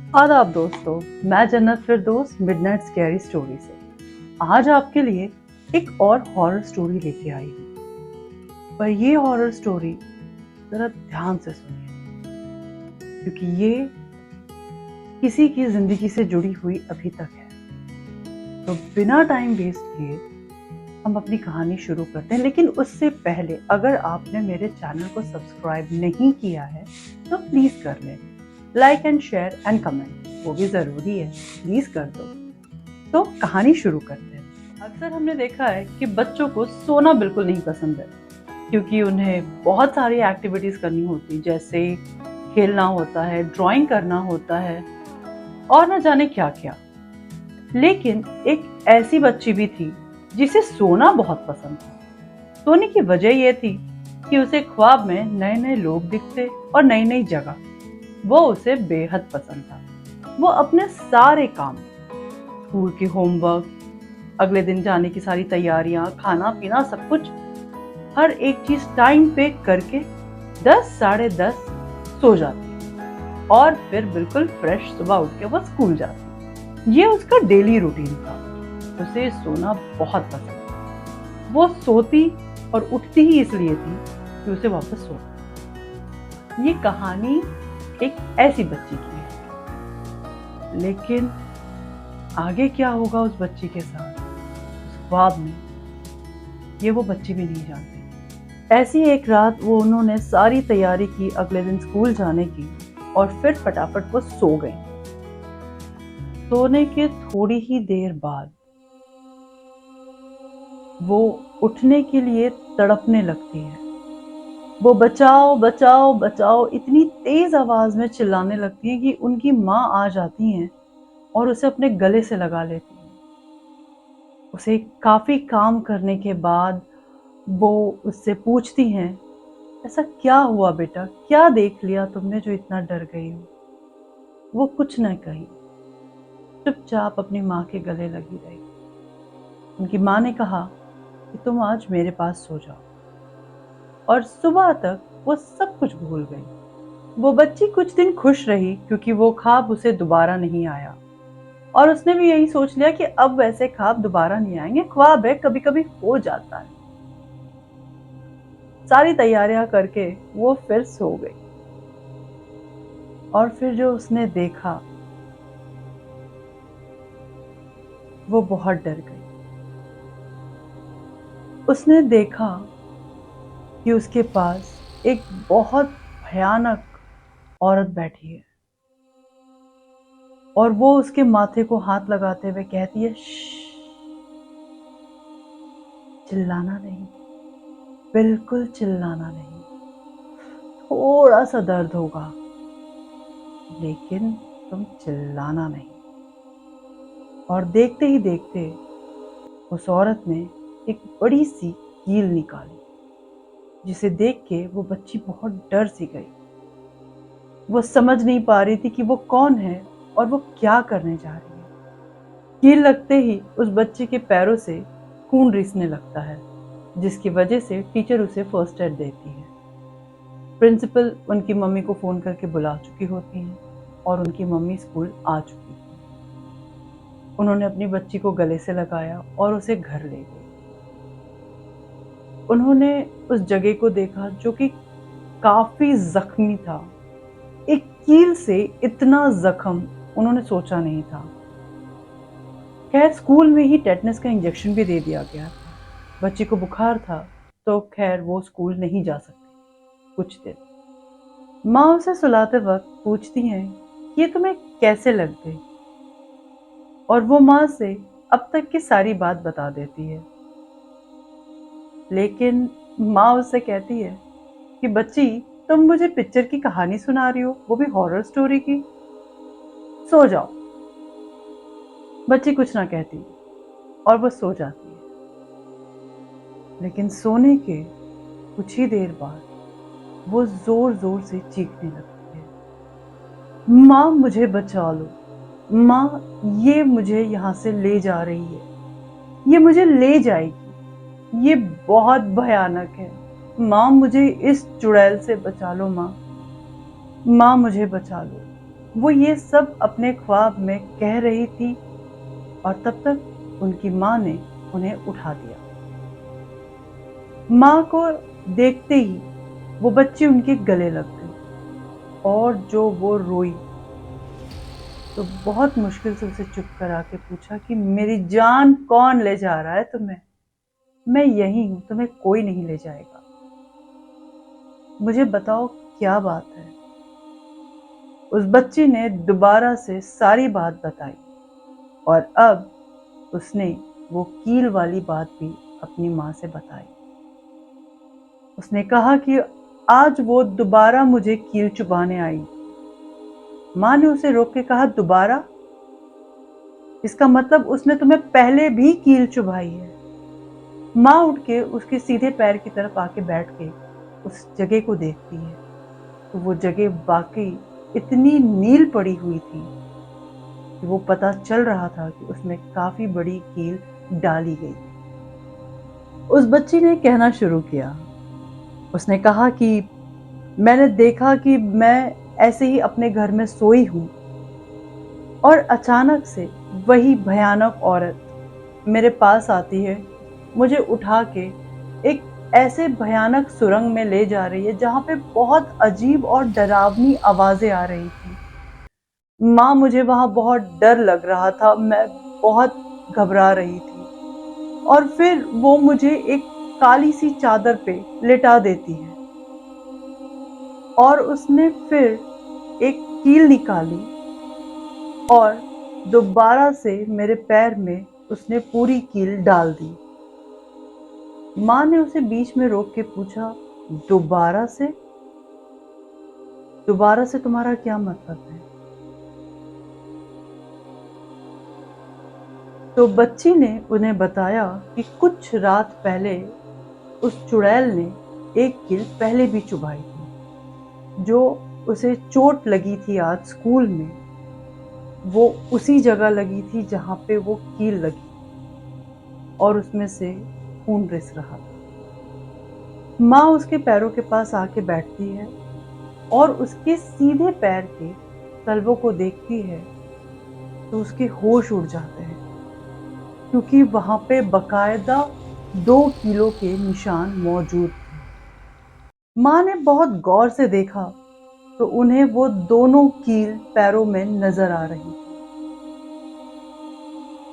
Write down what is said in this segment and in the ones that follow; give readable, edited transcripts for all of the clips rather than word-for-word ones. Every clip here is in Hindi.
आदाब दोस्तों, मैं जन्नत फिरदौस मिडनाइट स्कैरी स्टोरी से आज आपके लिए एक और हॉरर स्टोरी लेके आई हूँ। पर ये हॉरर स्टोरी जरा ध्यान से सुनिए, क्योंकि ये किसी की जिंदगी से जुड़ी हुई अभी तक है। तो बिना टाइम वेस्ट किए हम अपनी कहानी शुरू करते हैं। लेकिन उससे पहले अगर आपने मेरे चैनल को सब्सक्राइब नहीं किया है तो प्लीज कर लें। Like and share and comment वो भी जरूरी है, प्लीज कर दो। तो कहानी शुरू करते हैं। अक्सर हमने देखा है कि बच्चों को सोना बिल्कुल नहीं पसंद है, क्योंकि उन्हें बहुत सारी एक्टिविटीज करनी होती है, जैसे खेलना होता है, ड्राइंग करना होता है और न जाने क्या क्या। लेकिन एक ऐसी बच्ची भी थी जिसे सोना बहुत पसंद था। सोने की वजह यह थी कि उसे ख्वाब में नए नए लोग दिखते और नई नई जगह, वो उसे बेहद पसंद था। वो अपने सारे काम, स्कूल के होमवर्क, अगले दिन जाने की सारी तैयारियां, खाना पीना, सब कुछ, हर एक चीज टाइम पे करके 10 साढ़े 10 सो जाती और फिर बिल्कुल फ्रेश सुबह उठ के वो स्कूल जाती। ये उसका डेली रूटीन था। उसे सोना बहुत पसंद था। वो सोती और उठती ही इसलिए थी कि उसे वापस सोना। ये कहानी एक ऐसी बच्ची की है। लेकिन आगे क्या होगा उस बच्ची के साथ, उस ख्वाब में, ये वो बच्ची भी नहीं जानती। ऐसी एक रात उन्होंने सारी तैयारी की अगले दिन स्कूल जाने की और फिर फटाफट वो सो गई। सोने के थोड़ी ही देर बाद वो उठने के लिए तड़पने लगती है। वो बचाओ बचाओ बचाओ इतनी तेज आवाज में चिल्लाने लगती है कि उनकी माँ आ जाती हैं और उसे अपने गले से लगा लेती हैं। उसे काफी काम करने के बाद वो उससे पूछती हैं, ऐसा क्या हुआ बेटा, क्या देख लिया तुमने जो इतना डर गई हो? वो कुछ न कही, चुपचाप अपनी माँ के गले लगी रही। उनकी माँ ने कहा कि तुम आज मेरे पास सो जाओ, और सुबह तक वो सब कुछ भूल गई। वो बच्ची कुछ दिन खुश रही, क्योंकि वो ख्वाब उसे दोबारा नहीं आया और उसने भी यही सोच लिया कि अब वैसे ख्वाब दोबारा नहीं आएंगे, ख्वाब है, कभी कभी हो जाता है। सारी तैयारियां करके वो फिर सो गई और फिर जो उसने देखा वो बहुत डर गई। उसने देखा कि उसके पास एक बहुत भयानक औरत बैठी है और वो उसके माथे को हाथ लगाते हुए कहती है, चिल्लाना नहीं, बिल्कुल चिल्लाना नहीं, थोड़ा सा दर्द होगा लेकिन तुम चिल्लाना नहीं। और देखते ही देखते उस औरत ने एक बड़ी सी कील निकाली, जिसे देख के वो बच्ची बहुत डर सी गई। वो समझ नहीं पा रही थी कि वो कौन है और वो क्या करने जा रही है। कील लगते ही उस बच्चे के पैरों से खून रिसने लगता है, जिसकी वजह से टीचर उसे फर्स्ट एड देती है। प्रिंसिपल उनकी मम्मी को फोन करके बुला चुकी होती हैं और उनकी मम्मी स्कूल आ चुकी थी। उन्होंने अपनी बच्ची को गले से लगाया और उसे घर ले गई। उन्होंने उस जगह को देखा जो कि काफी जख्मी था। एक कील से इतना जख्म उन्होंने सोचा नहीं था। खैर स्कूल में ही टेटनस का इंजेक्शन भी दे दिया गया था। बच्ची को बुखार था तो खैर वो स्कूल नहीं जा सकती कुछ दिन। माँ उसे सुलाते वक्त पूछती हैं कि ये तुम्हें कैसे लग गई, और वो माँ से अब तक की सारी बात बता देती है। लेकिन माँ उससे कहती है कि बच्ची, तुम मुझे पिक्चर की कहानी सुना रही हो, वो भी हॉरर स्टोरी की, सो जाओ। बच्ची कुछ ना कहती और वो सो जाती है। लेकिन सोने के कुछ ही देर बाद वो जोर जोर से चीखने लगती है, माँ मुझे बचा लो, माँ ये मुझे यहाँ से ले जा रही है, ये मुझे ले जाएगी, ये बहुत भयानक है, माँ मुझे इस चुड़ैल से बचा लो, माँ मुझे बचा लो, वो ये सब अपने ख्वाब में कह रही थी और तब तक उनकी माँ ने उन्हें उठा दिया। माँ को देखते ही वो बच्ची उनके गले लग गई और जो वो रोई तो बहुत मुश्किल से उसे चुप करा के पूछा कि मेरी जान कौन ले जा रहा है तुम्हें? मैं यही हूं, तुम्हें कोई नहीं ले जाएगा। मुझे बताओ क्या बात है? उस बच्ची ने दोबारा से सारी बात बताई और अब उसने वो कील वाली बात भी अपनी माँ से बताई। उसने कहा कि आज वो दोबारा मुझे कील चुभाने आई। माँ ने उसे रोक के कहा, दोबारा? इसका मतलब उसने तुम्हें पहले भी कील चुभाई है। माँ उठ के उसके सीधे पैर की तरफ आके बैठ के उस जगह को देखती है तो वो जगह वाकई इतनी नील पड़ी हुई थी कि वो पता चल रहा था कि उसमें काफी बड़ी कील डाली गई। उस बच्ची ने कहना शुरू किया। उसने कहा कि मैंने देखा कि मैं ऐसे ही अपने घर में सोई हूं और अचानक से वही भयानक औरत मेरे पास आती है, मुझे उठा के एक ऐसे भयानक सुरंग में ले जा रही है जहां पे बहुत अजीब और डरावनी आवाजें आ रही थी। माँ, मुझे वहां बहुत डर लग रहा था, मैं बहुत घबरा रही थी और फिर वो मुझे एक काली सी चादर पे लिटा देती है और उसने फिर एक कील निकाली और दोबारा से मेरे पैर में उसने पूरी कील डाल दी। माँ ने उसे बीच में रोक के पूछा, दोबारा से? दोबारा से तुम्हारा क्या मतलब है? तो बच्ची ने उन्हें बताया कि कुछ रात पहले उस चुड़ैल ने एक कील पहले भी चुभाई थी। जो उसे चोट लगी थी आज स्कूल में, वो उसी जगह लगी थी जहां पे वो कील लगी और उसमें से खून रिस रहा था। माँ उसके पैरों के पास आके बैठती है और उसके सीधे पैर के तलवों को देखती है तो उसके होश उड़ जाते हैं क्योंकि वहां पे बकायदा 2 किलो के निशान मौजूद थे। माँ ने बहुत गौर से देखा तो उन्हें वो दोनों कील पैरों में नजर आ रही थी।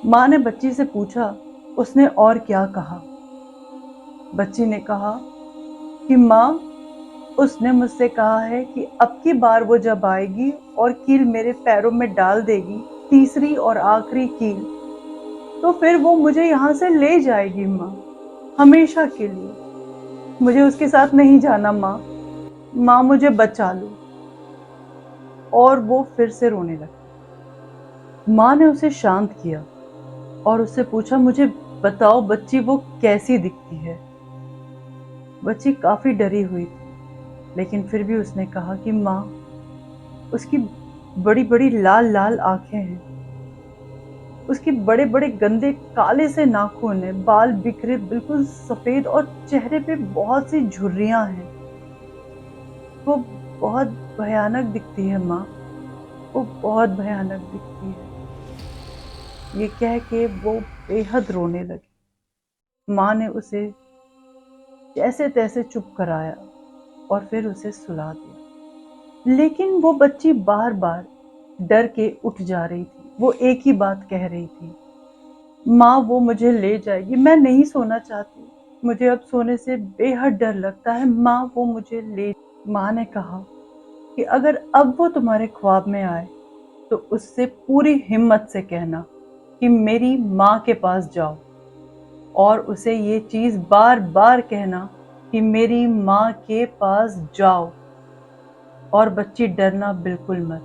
माँ ने बच्ची से पूछा, उसने और क्या कहा? बच्ची ने कहा कि माँ, उसने मुझसे कहा है कि अब की बार वो जब आएगी और कील मेरे पैरों में डाल देगी, तीसरी और आखिरी कील, तो फिर वो मुझे यहाँ से ले जाएगी माँ, हमेशा के लिए। मुझे उसके साथ नहीं जाना माँ, माँ मुझे बचा लो। और वो फिर से रोने लगी। माँ ने उसे शांत किया और उससे पूछा, मुझे बताओ बच्ची, वो कैसी दिखती है? बच्ची काफी डरी हुई थी लेकिन फिर भी उसने कहा कि माँ, उसकी बड़ी बड़ी लाल लाल आंखें हैं, उसके बड़े बड़े गंदे काले से नाखून हैं, बाल बिखरे बिल्कुल सफेद और चेहरे पे बहुत सी झुर्रियां हैं। वो बहुत भयानक दिखती है माँ, वो बहुत भयानक दिखती है। ये कह के वो बेहद रोने लगी। माँ ने उसे जैसे तैसे चुप कराया और फिर उसे सुला दिया। लेकिन वो बच्ची बार बार डर के उठ जा रही थी। वो एक ही बात कह रही थी, माँ वो मुझे ले जाएगी, मैं नहीं सोना चाहती, मुझे अब सोने से बेहद डर लगता है, माँ वो मुझे ले। माँ ने कहा कि अगर अब वो तुम्हारे ख्वाब में आए तो उससे पूरी हिम्मत से कहना कि मेरी माँ के पास जाओ और उसे ये चीज बार बार कहना कि मेरी माँ के पास जाओ। और बच्ची, डरना बिल्कुल मत,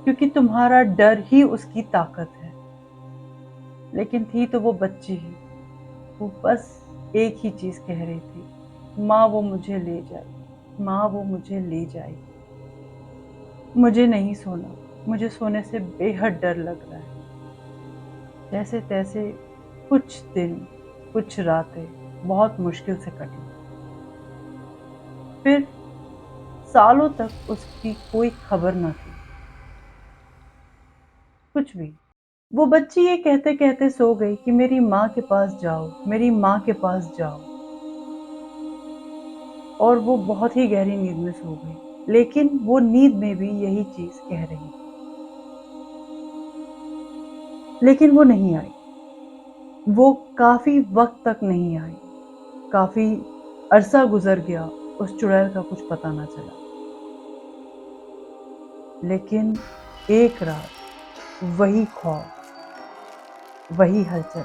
क्योंकि तुम्हारा डर ही उसकी ताकत है। लेकिन थी तो वो बच्ची ही, वो बस एक ही चीज कह रही थी, माँ वो मुझे ले जाएगी, माँ वो मुझे ले जाएगी। मुझे नहीं सोना, मुझे सोने से बेहद डर लग रहा है। जैसे तैसे कुछ दिन, कुछ रातें बहुत मुश्किल से कटी। फिर सालों तक उसकी कोई खबर न थी। कुछ भी। वो बच्ची ये कहते कहते सो गई कि मेरी माँ के पास जाओ, मेरी माँ के पास जाओ। और वो बहुत ही गहरी नींद में सो गई, लेकिन वो नींद में भी यही चीज कह रही थी, लेकिन वो नहीं आई। वो काफी वक्त तक नहीं आई। काफी अरसा गुजर गया, उस चुड़ैल का कुछ पता न चला। लेकिन एक रात वही खौफ, वही हलचल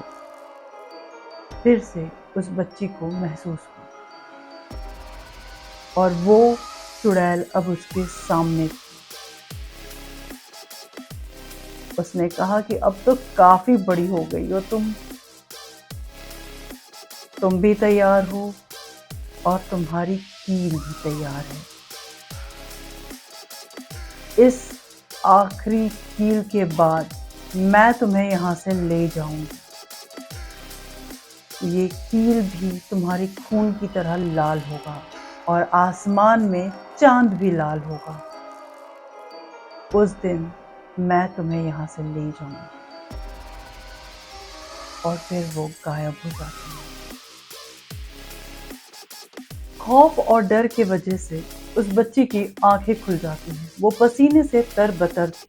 फिर से उस बच्ची को महसूस हुई, और वो चुड़ैल अब उसके सामने थी। उसने कहा कि अब तो काफी बड़ी हो गई हो तुम भी तैयार हो और तुम्हारी कील भी तैयार है। इस आखिरी कील के बाद मैं तुम्हें यहाँ से ले जाऊंगी। ये कील भी तुम्हारी खून की तरह लाल होगा और आसमान में चांद भी लाल होगा। उस दिन मैं तुम्हें यहाँ से ले जाऊंगी। और फिर वो गायब हो जाती है। खौफ और डर की वजह से उस बच्ची की आंखें खुल जाती हैं। वो पसीने से तरबतर थी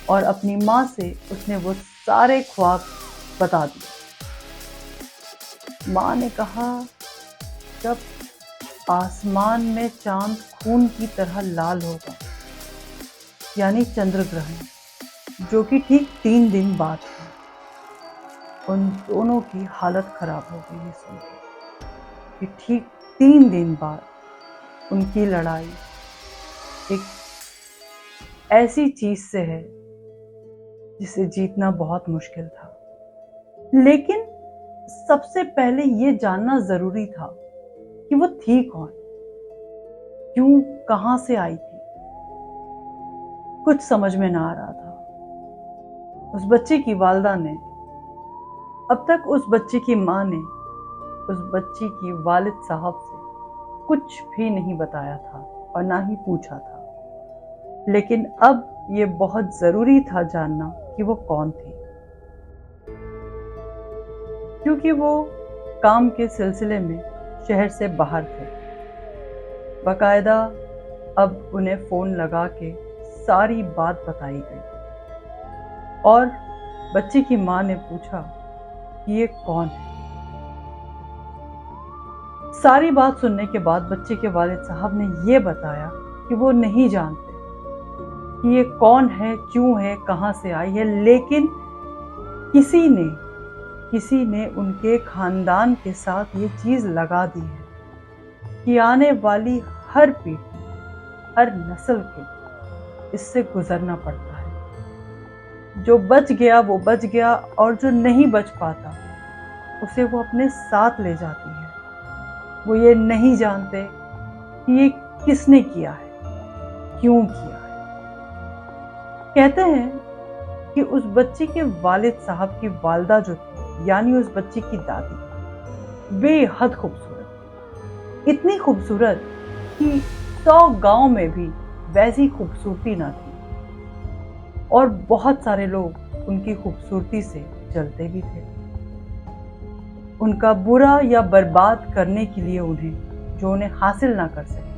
और अपनी माँ से उसने वो सारे ख्वाब बता दिए। माँ ने कहा, जब आसमान में चांद खून की तरह लाल होगा, यानी चंद्र ग्रहण, जो कि ठीक 3 दिन बाद था। उन दोनों की हालत खराब हो गई ये सुन के कि ठीक 3 दिन बाद उनकी लड़ाई एक ऐसी चीज से है जिसे जीतना बहुत मुश्किल था। लेकिन सबसे पहले ये जानना जरूरी था कि वो थी कौन, क्यों, कहां से आई थी। कुछ समझ में ना आ रहा था। उस बच्चे की वालिदा ने, अब तक उस बच्चे की माँ ने उस बच्ची की वालिद साहब से कुछ भी नहीं बताया था और ना ही पूछा था। लेकिन अब ये बहुत जरूरी था जानना कि वो कौन थी, क्योंकि वो काम के सिलसिले में शहर से बाहर थे। बाकायदा अब उन्हें फोन लगा के सारी बात बताई गई और बच्ची की माँ ने पूछा कि ये कौन है। सारी बात सुनने के बाद बच्चे के वालिद साहब ने ये बताया कि वो नहीं जानते कि ये कौन है, क्यों है, कहां से आई है, लेकिन किसी ने उनके खानदान के साथ ये चीज लगा दी है कि आने वाली हर पीढ़ी, हर नस्ल के इससे गुजरना पड़ता है। जो बच गया वो बच गया, और जो नहीं बच पाता उसे वो अपने साथ ले जाती है। वो ये नहीं जानते कि ये किसने किया है, क्यों किया है। कहते हैं कि उस बच्ची के वालिद साहब की वालिदा जो थी, यानी उस बच्ची की दादी, बेहद खूबसूरत, इतनी खूबसूरत कि 100 गांव में भी वैसी खूबसूरती ना थी। और बहुत सारे लोग उनकी खूबसूरती से जलते भी थे। उनका बुरा या बर्बाद करने के लिए उन्हें हासिल ना कर सके,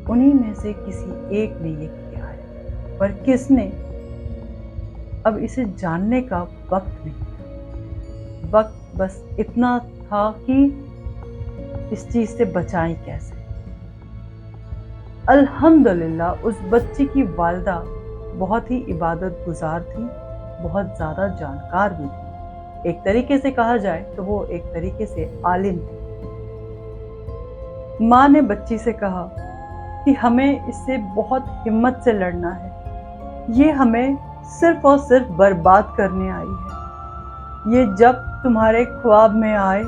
उन्हीं में से किसी एक ने ये किया है। पर किसने, अब इसे जानने का वक्त नहीं था। वक्त बस इतना था कि इस चीज से बचाएं कैसे। अल्हम्दुलिल्लाह उस बच्ची की वालिदा बहुत ही इबादत गुजार थी, बहुत ज्यादा जानकार भी थी। एक तरीके से कहा जाए तो वो एक तरीके से आलिम थी। माँ ने बच्ची से कहा कि हमें इससे बहुत हिम्मत से लड़ना है, ये हमें सिर्फ और सिर्फ बर्बाद करने आई है। ये जब तुम्हारे ख्वाब में आए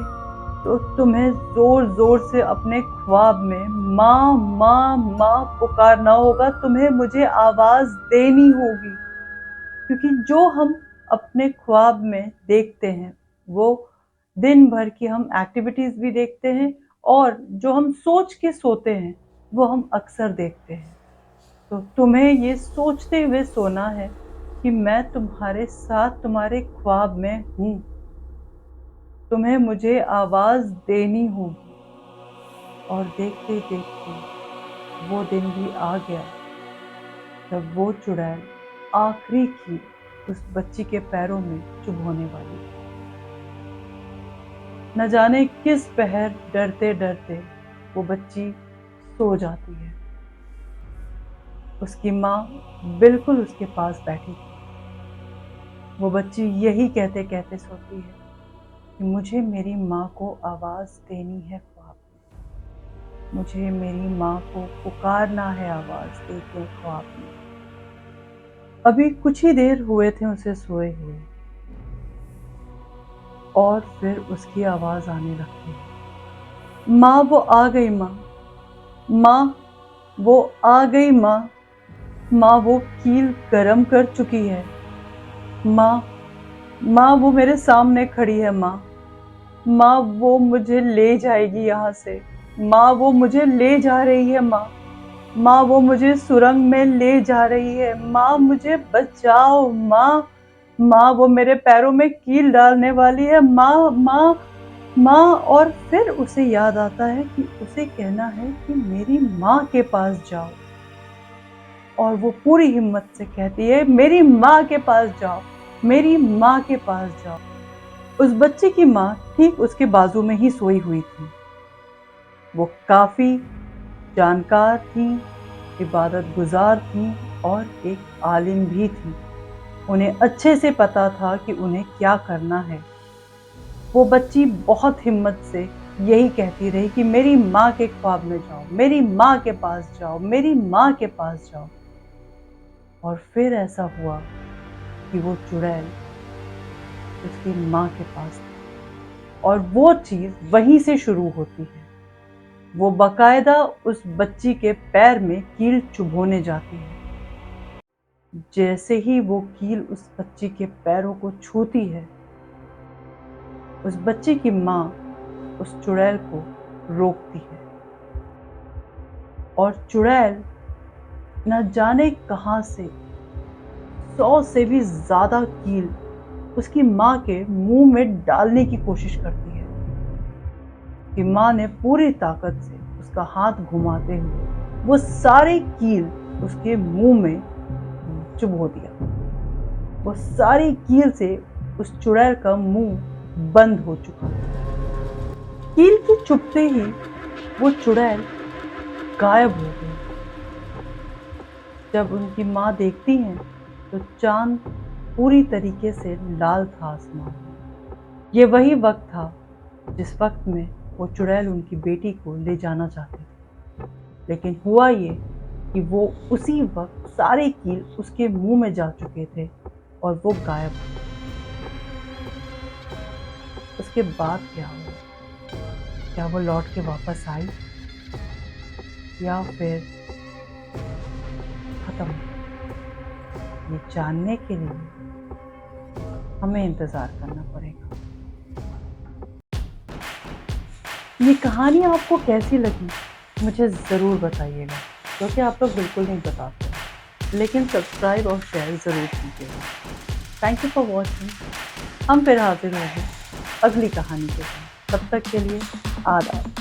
तो तुम्हें जोर जोर से अपने ख्वाब में माँ माँ माँ पुकारना होगा, तुम्हें मुझे आवाज देनी होगी। क्योंकि जो हम अपने ख्वाब में देखते हैं वो दिन भर की हम एक्टिविटीज भी देखते हैं, और जो हम सोच के सोते हैं वो हम अक्सर देखते हैं। तो तुम्हें ये सोचते हुए सोना है कि मैं तुम्हारे साथ तुम्हारे ख्वाब में हूँ। तुम्हें मुझे आवाज़ देनी होगी। और देखते देखते वो दिन भी आ गया जब वो चुड़ैल आखिरी कील उस बच्ची के पैरों में चुभोने वाली थी। न जाने किस पहर डरते डरते वो बच्ची सो जाती है। उसकी माँ बिल्कुल उसके पास बैठी थी। वो बच्ची यही कहते कहते सोती है कि मुझे मेरी माँ को आवाज़ देनी है ख्वाब में। मुझे मेरी माँ को पुकारना है आवाज़ देके ख्वाब में। अभी कुछ ही देर हुए थे उसे सोए हुए और फिर उसकी आवाज़ आने लगती है, माँ वो आ गई माँ, माँ वो आ गई माँ, माँ वो कील गरम कर चुकी है, माँ माँ वो मेरे सामने खड़ी है माँ, माँ वो मुझे ले जाएगी यहाँ से, माँ वो मुझे ले जा रही है माँ, माँ वो मुझे सुरंग में ले जा रही है, माँ मुझे बचाओ माँ, माँ वो मेरे पैरों में कील डालने वाली है माँ माँ माँ। और फिर उसे याद आता है कि उसे कहना है कि मेरी माँ के पास जाओ। और वो पूरी हिम्मत से कहती है मेरी माँ के पास जाओ, मेरी माँ के पास जाओ। उस बच्चे की माँ ठीक उसके बाजू में ही सोई हुई थी। वो काफी जानकार थी, इबादत गुजार थी और एक आलिम भी थी। उन्हें अच्छे से पता था कि उन्हें क्या करना है। वो बच्ची बहुत हिम्मत से यही कहती रही कि मेरी माँ के ख्वाब में जाओ, मेरी माँ के पास जाओ, मेरी माँ के पास जाओ। और फिर ऐसा हुआ कि वो चुड़ैल उसकी माँ के पास थी और वो चीज़ वहीं से शुरू होती है। वो बाकायदा उस बच्ची के पैर में कील चुभोने जाती है। जैसे ही वो कील उस बच्ची के पैरों को छूती है, उस बच्ची की माँ उस चुड़ैल को रोकती है और चुड़ैल न जाने कहां से 100 से भी ज्यादा कील उसकी माँ के मुंह में डालने की कोशिश करती है कि माँ ने पूरी ताकत से उसका हाथ घुमाते हुए वो सारी कील उसके मुंह में चुभो दिया। वो सारी कील से उस चुड़ैल का मुंह बंद हो चुका है। कील के चुभते ही वो चुड़ैल गायब हो गई। जब उनकी माँ देखती हैं तो चांद पूरी तरीके से लाल था आसमान में। ये वही वक्त था जिस वक्त में वो चुड़ैल उनकी बेटी को ले जाना चाहती थी, लेकिन हुआ ये कि वो उसी वक्त सारे कील उसके मुंह में जा चुके थे और वो गायब हो गई। उसके बाद क्या हुआ? क्या वो लौट के वापस आई या फिर खत्म? ये जानने के लिए हमें इंतजार करना पड़ेगा। ये कहानी आपको कैसी लगी मुझे ज़रूर बताइएगा, क्योंकि आप लोग बिल्कुल नहीं बताते, लेकिन सब्सक्राइब और शेयर ज़रूर कीजिएगा। Thank you for watching. हम फिर हाजिर होंगे अगली कहानी के साथ। तब तक के लिए आदाब।